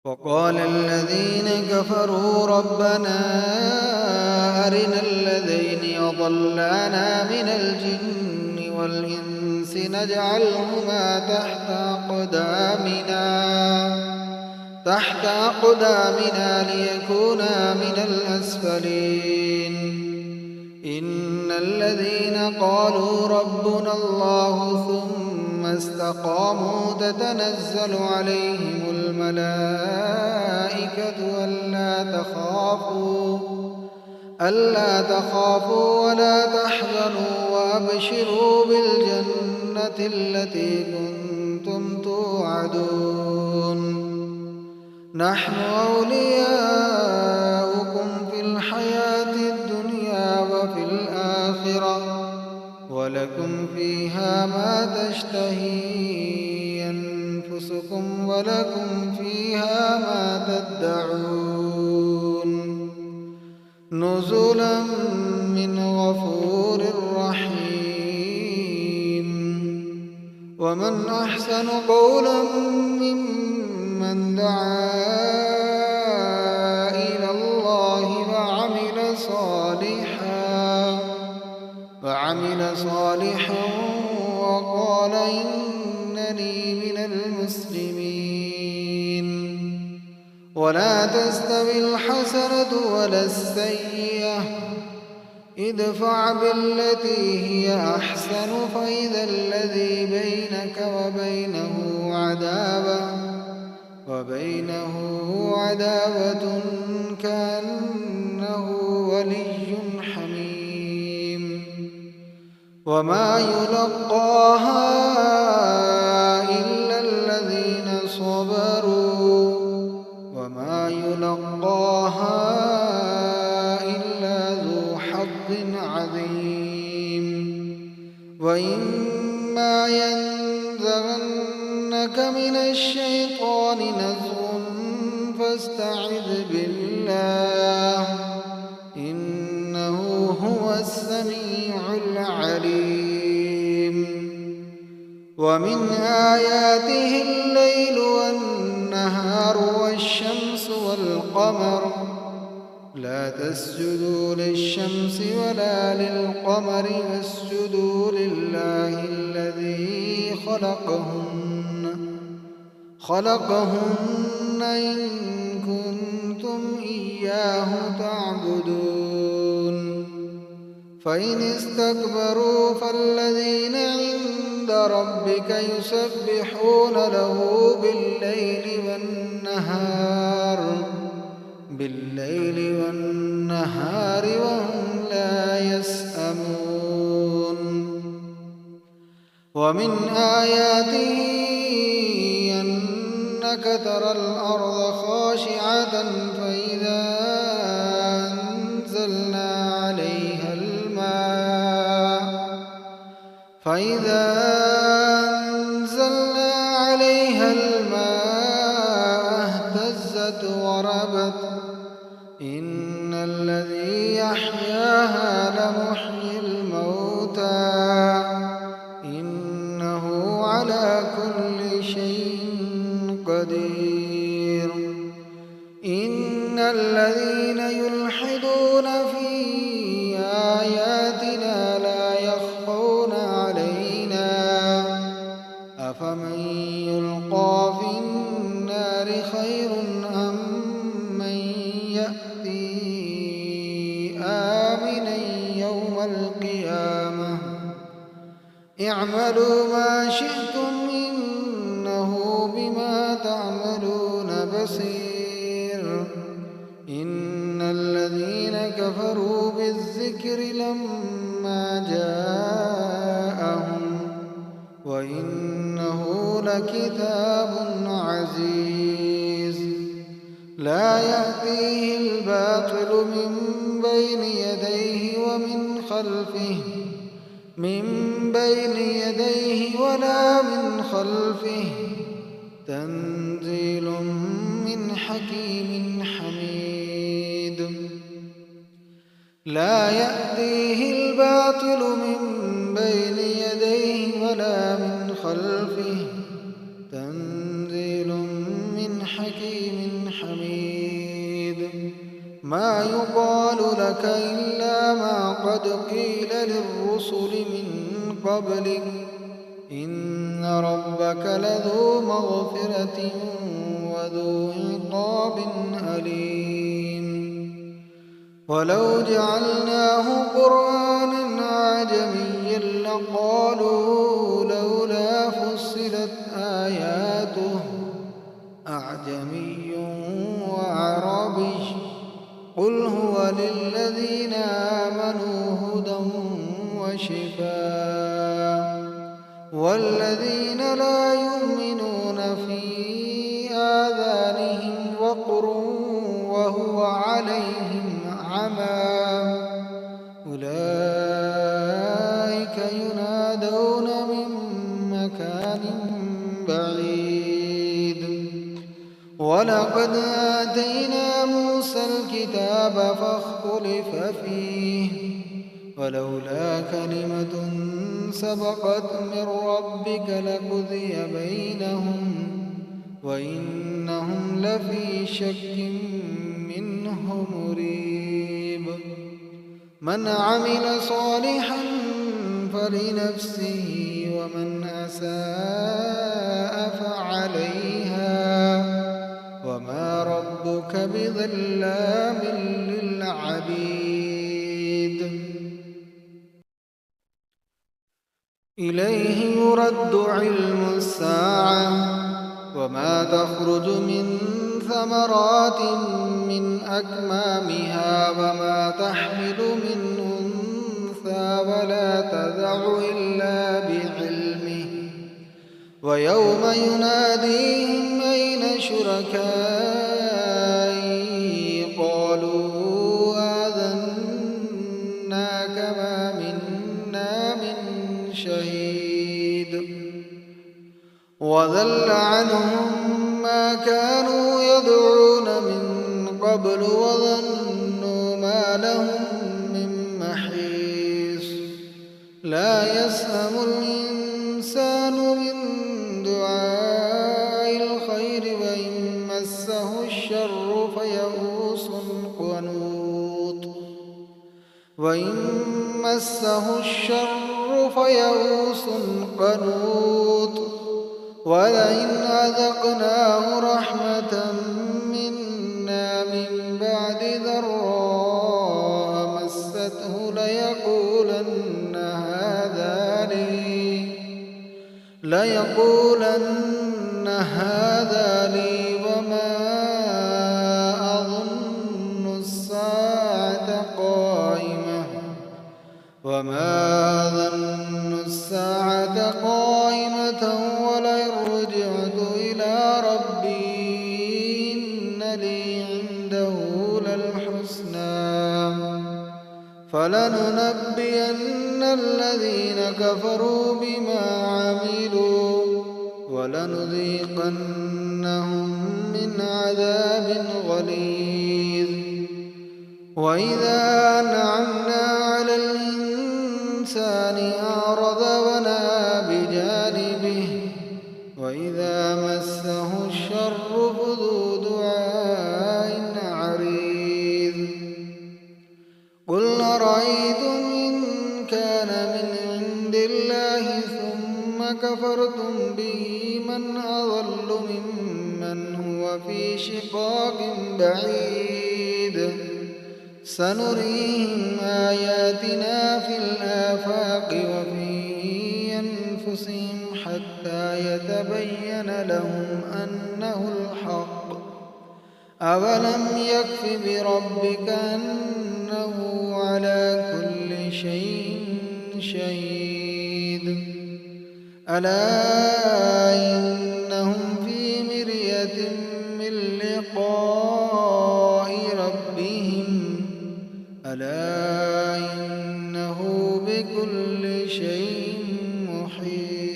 وقال الذين كفروا ربنا أرنا الذين أضلانا من الجن والإنس نجعلهما تحت أقدامنا ليكونا من الأسفلين إن الذين قالوا ربنا الله ثم استقاموا تتنزل عليهم الملائكة ألا تخافوا ولا تحزنوا وأبشروا بالجنة التي كنتم توعدون نحن أولياؤكم في الحياة الدنيا وفي الآخرة ولكم فيها ما تشتهي أنفسكم ولكم فيها ما تدعون نزلا من غفور رحيم ومن أحسن قولا ممن دعا إلى الله وعمل صالحا وقال إنني من المسلمين ولا تستوي الحسنة ولا السيئة ادفع بالتي هي أحسن فإذا الذي بينك وبينه عداوة كأنه ولي حميم وما يلقاها إلا الذين صبروا وما يلقاها إلا ذو حظ عظيم وإما ينزغنك من الشيطان نزغ فاستعذ بالله إنه هو السميع العليم ومن آياته الليل والنهار والشمس والقمر لا تسجدوا للشمس ولا للقمر واسجدوا لله الذي خلقهن إن كنتم إياه تعبدون فإن استكبروا فالذين عند ربك يسبحون له بالليل والنهار وهم لا يسأمون ومن آياته أنك ترى الأرض خاشعة فإذا أنزلنا عليها الماء اهتزت وربت إن الذي يحياها لمحيي الموتى إنه على كل شيء قدير إن الذين يلحدون في آياتنا لا يخفون علينا أفمن يلقى في النار خير أم من يأتي آمنا يوم القيامة اعملوا ما شئتم إنه بما تعملون بصير إن الذين كفروا بالذكر لما جاءهم وإنه لكتاب عزيز لا يأتيه الباطل من بين يديه ولا من خلفه تنزيل من حكيم حميد لا يأتيه الباطل من بين يديه ولا من خلفه تنزيل من حكيم ما يقال لك إلا ما قد قيل للرسل من قبلك إن ربك لذو مغفرة وذو عقاب أليم ولو جعلناه قرآنا أعجميا لقالوا لولا فصلت آياته أعجمي وعربي قل هو للذين آمنوا هدى وشفاء والذين لا يؤمنون في آذانهم وقر وهو عليهم عمى أولئك ينادون من مكان بعيد ولقد آتينا موسى الكتاب فاختلف فيه ولولا كلمة سبقت من ربك لقضي بينهم وإنهم لفي شك منه مريب من عمل صالحا فلنفسه ومن أساء فعليها وما ربك بظلام للعبيد إليه يرد علم الساعة وما تخرج من ثمرات من أكمامها وما تحمل من أنثى ولا تدع إلا بعلمه ويوم يناديهم أين شركائي قالوا آذناك ما منا من شهيد وذل عنهم ما كانوا يدعون من قبل وظنوا ما لهم من محيص لا يسأم الإنسان من دعاء الخير وإن مسه الشر فيئوس قنوط ولئن أذقناه رحمة منا من بعد ضراء مسته ليقولن هذا لي وما أظن الساعة قائمة ولئن رجعت إلى ربي إن لي عنده للحسنى فلننبئن الذين كفروا بما عملوا ولنذيقنهم من عذاب غليظ وإذا أنعمنا على الإنسان أعرض ونأى بجانبه وإذا مسه الشر فذو دعاء عريض قل أرأيتم إن كان من عند الله ثم كفرتم به من أضل ممن هو في شقاق بعيد سنريهم آياتنا في الآفاق وفي أنفسهم حتى يتبين لهم أنه الحق أولم يكف بربك أنه على كل شيء شهيد ألا إنهم في مرية من لقاء ربهم ألا إنه بكل شيء محيط